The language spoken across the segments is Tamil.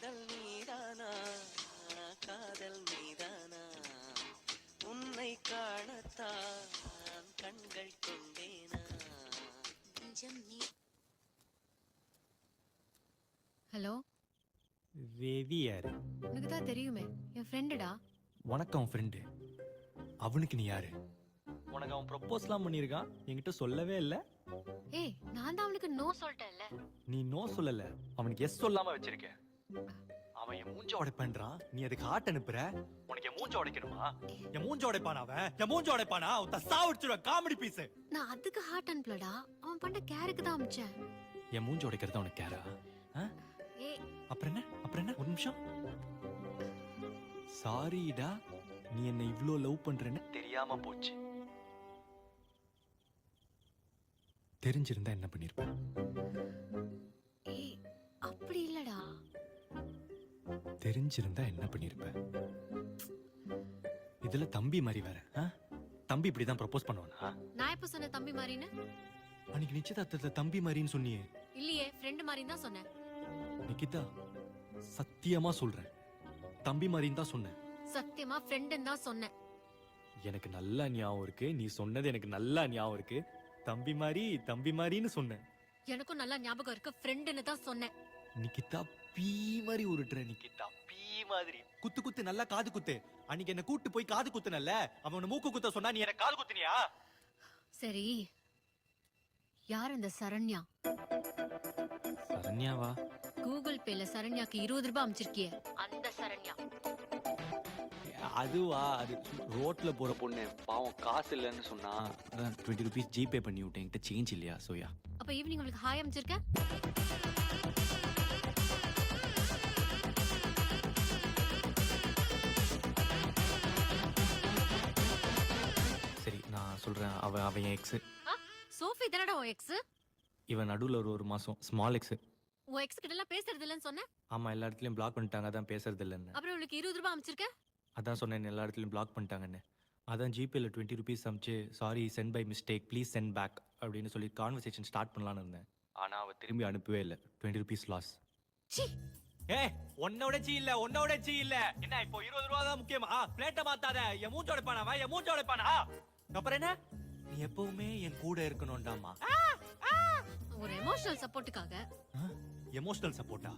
காதல் நீதானா காதல் நீதானா உன்னை காணத்தான் கண்கள் கொண்டேனா நெஞ்சம் நீ. ஹலோ வேவி யாரு? உனக்கு தான் தெரியுமே, என் ஃப்ரெண்டுடா. உனக்கு அவன் ஃப்ரெண்டு, அவனுக்கு நீ யாரு? உனக்கு அவன் ப்ரப்போஸ்லாம் பண்ணியிருக்கான், என்கிட்ட சொல்லவே இல்லை. ஏய், நான் தான் அவனுக்கு நோ சொல்லிட்டேன்ல. நீ நோ சொல்லல, அவனுக்கு எஸ் சொல்லாம வச்சிருக்க. அவன் என் மூஞ்ச உடைப்பேன்றான், நீ அதுக்கு ஹார்ட் அனுப்புற. உனக்கு என் மூஞ்ச உடைக்கணுமா? என் மூஞ்ச உடைப்பானா அவன்? என் மூஞ்ச உடைப்பானா? அவன் சாவடிச்சிருவ காமெடி பீஸ். நான் அதுக்கு ஹார்ட் அனுப்பலடா, அவன் பண்ண கேருக்கு தான் அனுப்பிச்சேன். என் மூஞ்ச உடைக்கிறது அவனுக்கு கேரா? ஏய், அப்புறம் என்ன ஒரு நிமிஷம். சாரிடா, நீ என்ன இவ்ளோ லவ் பண்றேன்னு தெரியாம போச்சு. தெரிஞ்சிருந்தா என்ன பண்ணிருப்ப? ஏய், அப்படி இல்லடா. தெரிஞ்சிருந்தா என்ன பண்ணிருப்ப? இதுல தம்பி மாதிரி வேற. தம்பி இப்படிதான் ப்ரப்போஸ் பண்ணுவானா? நான் எப்ப சொன்ன தம்பி மாதிரின்னு? அன்னைக்கு நிச்சயதார்த்தத்துல தம்பி மாதிரின்னு சொன்னியே. இல்லையே, ஃப்ரெண்ட் மாதிரின்னு தான் சொன்னேன். நிகிதா, சத்தியமா சொல்றேன், தம்பி மாதிரின்னு தான் சொன்னேன். சத்தியமா ஃப்ரெண்டுன்னு தான் சொன்னேன். எனக்கு நல்லா ஞாபகம் இருக்கு, நீ சொன்னது எனக்கு நல்லா ஞாபகம் இருக்கு. தம்பி மாதிரின்னு சொன்னேன். எனக்கும் நல்லா ஞாபகம் இருக்கு, ஃப்ரெண்டுன்னு தான் சொன்னேன். நிகிதா பீ மாதிரி உருட்டுற. நிகிதா பீ மாதிரி குத்து நல்லா காது குத்து. அன்னைக்கு என்ன கூட்டு போய் காது குத்துனல்ல, அவன் மூக்கு குத்த சொன்னா நீ எனக்கு காது குத்துனியா? சரி, யார் அந்த சரண்யா? சரண்யாவா? கூகுள் பேல சரண்யாக்கு 20 ரூபாய் அனுப்பிச்சிருக்கியே, அந்த சரண்யா. அதுவா? அது ரோட்ல போற பொண்ணு, பாவம் காசு இல்லைன்னு சொன்னா 20 rupees ஜிபே பண்ணி விட்டேன், என்கிட்ட சேஞ்ச் இல்லையா? சோயா. அப்ப ஈவினிங் உங்களுக்கு ஹாய் அனுப்பிச்சிருக்க. சரி, நான் சொல்றேன், அவன் என் எக்ஸ். சோஃபி தானடா உன் எக்ஸ்? இவன் நடுவுல ஒரு மாசம் ஸ்மால் எக்ஸ். உன் எக்ஸ் கிட்ட எல்லாம் பேசுறது இல்லன்னு சொன்ன. ஆமா, எல்லா இடத்துலயும் பிளாக் பண்ணிட்டாங்க, அதான் பேசுறது இல்லைன்னு. அப்புறம் உங்களுக்கு 20 ரூபாய் அனுப்பிச்சிருக்க. அதான் சொன்னேன், எல்லா இடத்துலயும் பிளாக் பண்ணிட்டாங்கன்னு. அதான் ஜிபேல 20 rupees அமிச்சு, sorry sent by mistake, please send back அப்படின்னு சொல்லி கான்வர்சேஷன் ஸ்டார்ட் பண்ணலான்னு இருந்தேன். ஆனா அவ திரும்பி அனுப்பவே இல்லை. 20 rupees லாஸ். உன்னோட சீ இல்ல. என்ன இப்போ 20 ரூபா தான் முக்கியமா? பிளேட்ட மாத்தாத. என் மூஞ்சோட பானா. அப்புறம் என்ன? நீ எப்பவுமே என் கூட இருக்கணும்டாமா. ஒரு எமோஷனல் சப்போர்ட்டுக்காக. எமோஷனல் சப்போர்ட்டா?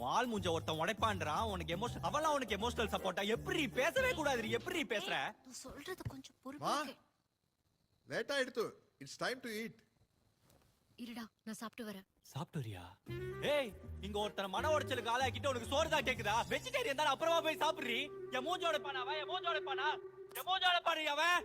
வால் மூஞ்ச ஒருத்தன் உடைப்பான்றான், உனக்கு எமோஷன், அவளாம் உனக்கு எமோஷனல் சப்போர்ட்டா? எப்படி பேசவே கூடாது, எப்படி பேசுற? நான் சொல்றது கொஞ்சம் பொறுப்பா கேளு. லேட் ஆயிடுத்து, இட்ஸ் டைம் டு ஈட். இருடா, நான் சாப்பிட்டு வரேன். சாப்பிட்டு வரியா? ஏய், இங்க ஒருத்தன மன உடைச்சலுக்கு ஆளாக்கிட்டு உனக்கு சோறு தான் கேக்குதா? வெஜிடேரியன் தான், அப்புறமா போய் சாப்பிடுறீ. என் மூஞ்சோட பானா அவன்.